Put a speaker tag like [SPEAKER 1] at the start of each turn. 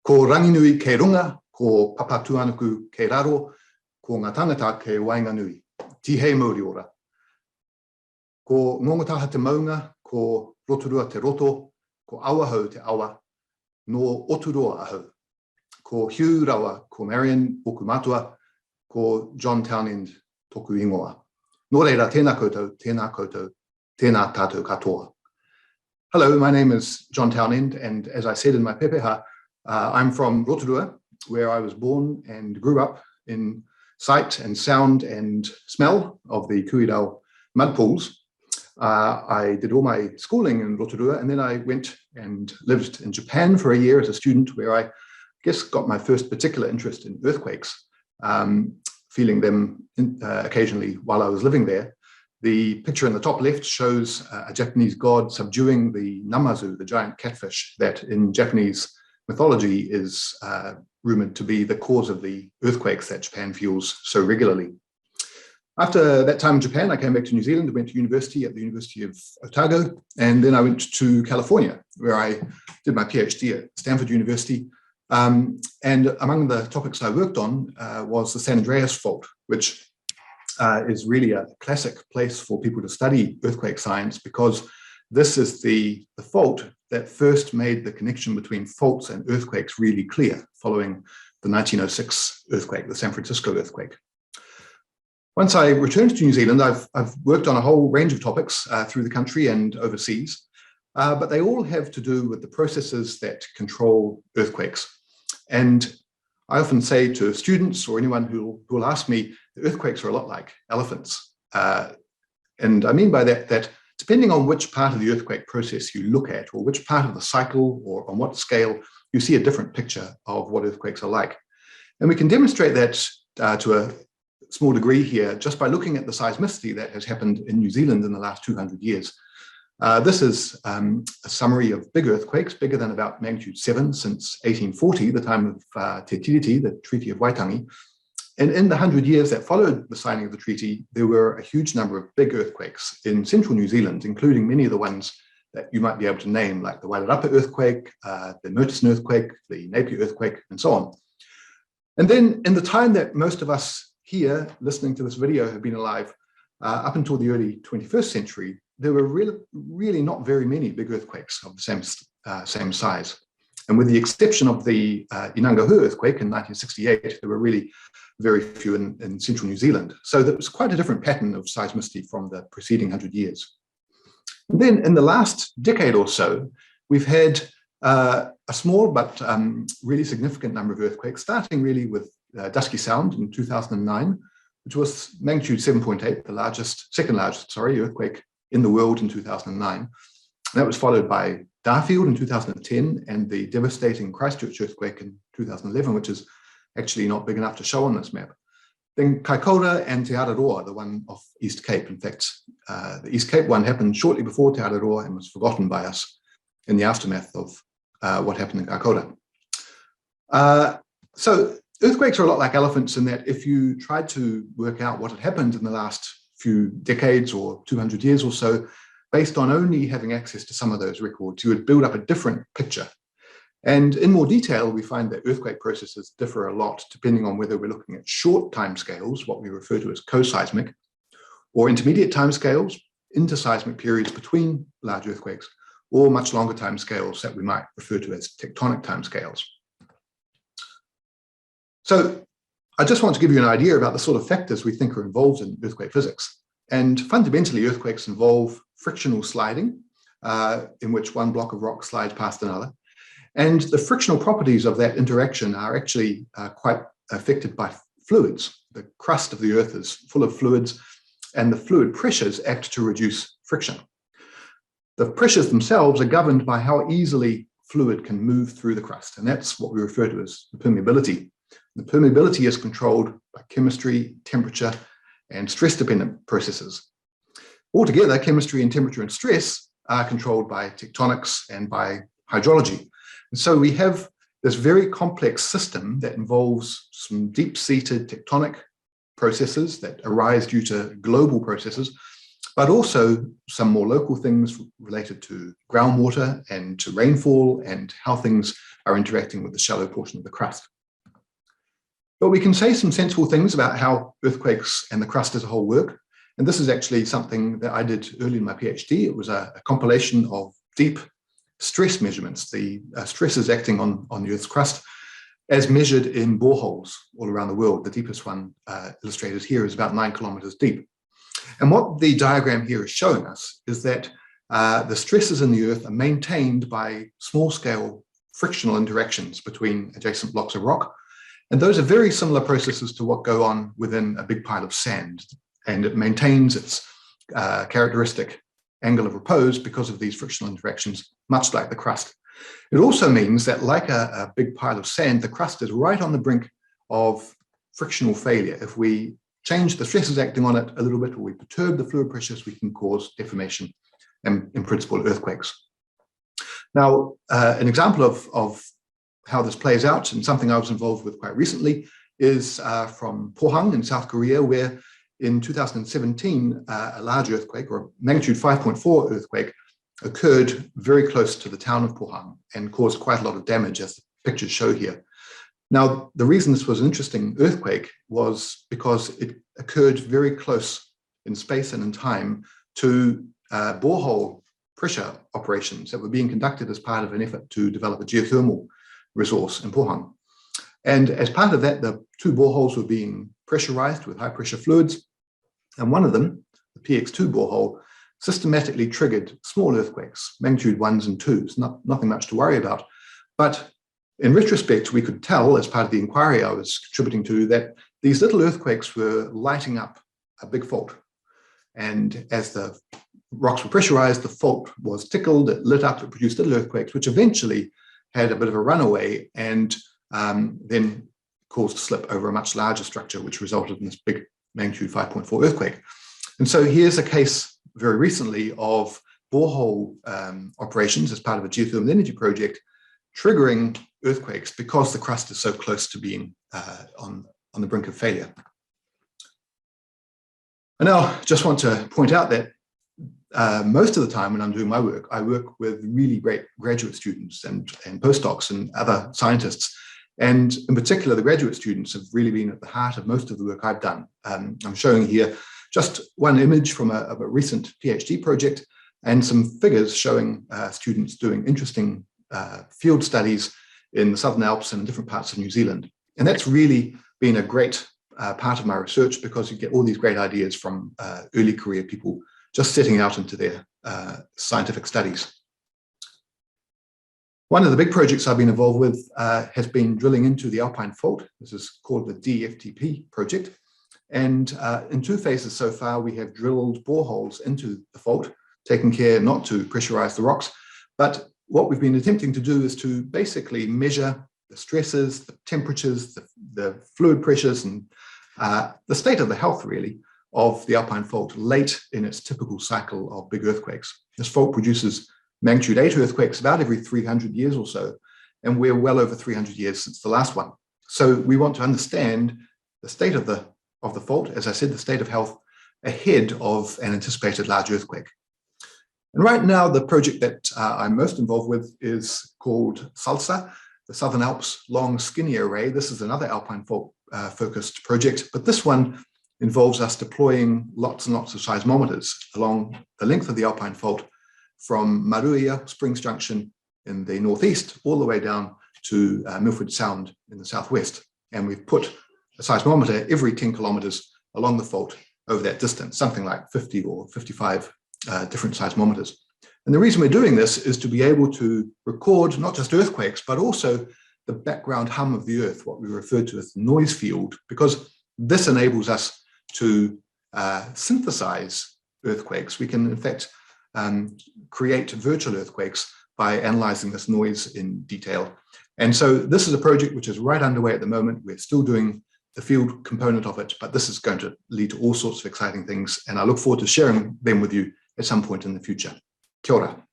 [SPEAKER 1] Ko ranginui ke runga, ko papatuanuku ke raro, ko ngā tangata ke wainga nui. Tihei mauri ora. Ko ngongataha te maunga, ko rotorua te roto, ko awahau te awa, no oturoa ahau. Ko Hugh Rawa, ko Marion Okumatua, ko John Townend toku ingoa. Nō reira, tēnā koutou, tēnā tātou katoa. Hello, my name is John Townend, and as I said in my pepeha, I'm from Rotorua, where I was born and grew up in sight and sound and smell of the Kuirau mud pools. I did all my schooling in Rotorua, and then I went and lived in Japan for a year as a student, where I guess got my first particular interest in earthquakes, feeling them occasionally while I was living there. The picture in the top left shows a Japanese god subduing the namazu, the giant catfish that in Japanese mythology is rumored to be the cause of the earthquakes that Japan feels so regularly. After that time in Japan, I came back to New Zealand, went to university at the University of Otago, and then I went to California, where I did my PhD at Stanford University. And among the topics I worked on was the San Andreas Fault, which is really a classic place for people to study earthquake science, because this is the fault that first made the connection between faults and earthquakes really clear, following the 1906 earthquake, the San Francisco earthquake. Once I returned to New Zealand, I've worked on a whole range of topics through the country and overseas, but they all have to do with the processes that control earthquakes. And I often say to students or anyone who will ask me, the earthquakes are a lot like elephants. And I mean by that depending on which part of the earthquake process you look at, or which part of the cycle, or on what scale, you see a different picture of what earthquakes are like. And we can demonstrate that to a small degree here just by looking at the seismicity that has happened in New Zealand in the last 200 years. This is a summary of big earthquakes, bigger than about magnitude 7 since 1840, the time of Te Tiriti, the Treaty of Waitangi. And in the 100 years that followed the signing of the treaty, there were a huge number of big earthquakes in central New Zealand, including many of the ones that you might be able to name, like the Wairarapa earthquake, the Murchison earthquake, the Napier earthquake, and so on. And then in the time that most of us here listening to this video have been alive, up until the early 21st century, there were really not very many big earthquakes of the same size. And with the exception of the Inangahu earthquake in 1968, there were really very few in central New Zealand. So that was quite a different pattern of seismicity from the preceding 100 years. And then in the last decade or so, we've had a small but really significant number of earthquakes, starting really with Dusky Sound in 2009, which was magnitude 7.8, the second largest earthquake in the world in 2009. And that was followed by Darfield in 2010 and the devastating Christchurch earthquake in 2011, which is actually not big enough to show on this map. Then Kaikoura and Te Araroa, the one off East Cape. In fact, the East Cape one happened shortly before Te Araroa and was forgotten by us in the aftermath of what happened in Kaikoura. So earthquakes are a lot like elephants in that if you tried to work out what had happened in the last few decades or 200 years or so, based on only having access to some of those records, you would build up a different picture. And in more detail, we find that earthquake processes differ a lot depending on whether we're looking at short timescales, what we refer to as co-seismic, or intermediate timescales, interseismic periods between large earthquakes, or much longer timescales that we might refer to as tectonic timescales. So I just want to give you an idea about the sort of factors we think are involved in earthquake physics. And fundamentally, earthquakes involve frictional sliding, in which one block of rock slides past another. And the frictional properties of that interaction are actually quite affected by fluids. The crust of the earth is full of fluids, and the fluid pressures act to reduce friction. The pressures themselves are governed by how easily fluid can move through the crust, and that's what we refer to as the permeability. The permeability is controlled by chemistry, temperature, and stress-dependent processes. Altogether, chemistry and temperature and stress are controlled by tectonics and by hydrology. And so we have this very complex system that involves some deep-seated tectonic processes that arise due to global processes, but also some more local things related to groundwater and to rainfall and how things are interacting with the shallow portion of the crust. But we can say some sensible things about how earthquakes and the crust as a whole work. And this is actually something that I did early in my PhD. It was a compilation of deep stress measurements, the stresses acting on the Earth's crust, as measured in boreholes all around the world. The deepest one illustrated here is about 9 kilometers deep. And what the diagram here is showing us is that the stresses in the Earth are maintained by small-scale frictional interactions between adjacent blocks of rock. And those are very similar processes to what go on within a big pile of sand. And it maintains its characteristic angle of repose because of these frictional interactions, much like the crust. It also means that, like a big pile of sand, the crust is right on the brink of frictional failure. If we change the stresses acting on it a little bit, or we perturb the fluid pressures, we can cause deformation and, in principle, earthquakes. Now, an example of how this plays out, and something I was involved with quite recently, is from Pohang in South Korea, where in 2017, a large earthquake, or a magnitude 5.4 earthquake, occurred very close to the town of Pohang and caused quite a lot of damage, as the pictures show here. Now, the reason this was an interesting earthquake was because it occurred very close in space and in time to borehole pressure operations that were being conducted as part of an effort to develop a geothermal resource in Pohang. And as part of that, the 2 boreholes were being pressurized with high pressure fluids. And one of them, the PX2 borehole, systematically triggered small earthquakes, magnitude 1s and 2s, nothing much to worry about. But in retrospect, we could tell, as part of the inquiry I was contributing to, that these little earthquakes were lighting up a big fault. And as the rocks were pressurized, the fault was tickled, it lit up, it produced little earthquakes, which eventually had a bit of a runaway and then caused a slip over a much larger structure, which resulted in this big magnitude 5.4 earthquake. And so here's a case very recently of borehole operations as part of a geothermal energy project triggering earthquakes because the crust is so close to being on the brink of failure. I now just want to point out that most of the time when I'm doing my work, I work with really great graduate students and postdocs and other scientists. And in particular, the graduate students have really been at the heart of most of the work I've done. I'm showing here just one image from a recent PhD project and some figures showing students doing interesting field studies in the Southern Alps and in different parts of New Zealand. And that's really been a great part of my research because you get all these great ideas from early career people just setting out into their scientific studies. One of the big projects I've been involved with has been drilling into the Alpine Fault. This is called the DFTP project. And in 2 phases so far, we have drilled boreholes into the fault, taking care not to pressurize the rocks. But what we've been attempting to do is to basically measure the stresses, the temperatures, the fluid pressures, and the state of the health, really, of the Alpine Fault late in its typical cycle of big earthquakes. This fault produces magnitude 8 earthquakes about every 300 years or so, and we're well over 300 years since the last one. So we want to understand the state of the fault, as I said, the state of health ahead of an anticipated large earthquake. And right now, the project that I'm most involved with is called SALSA, the Southern Alps Long Skinny Array. This is another Alpine Fault focused project, but this one involves us deploying lots and lots of seismometers along the length of the Alpine Fault from Maruia Springs Junction in the northeast all the way down to Milford Sound in the southwest. And we've put a seismometer every 10 kilometers along the fault over that distance, something like 50 or 55 different seismometers. And the reason we're doing this is to be able to record not just earthquakes, but also the background hum of the earth, what we refer to as the noise field, because this enables us to synthesize earthquakes. We can, in fact, create virtual earthquakes by analyzing this noise in detail. And so this is a project which is right underway at the moment. We're still doing the field component of it, but this is going to lead to all sorts of exciting things. And I look forward to sharing them with you at some point in the future. Kia ora.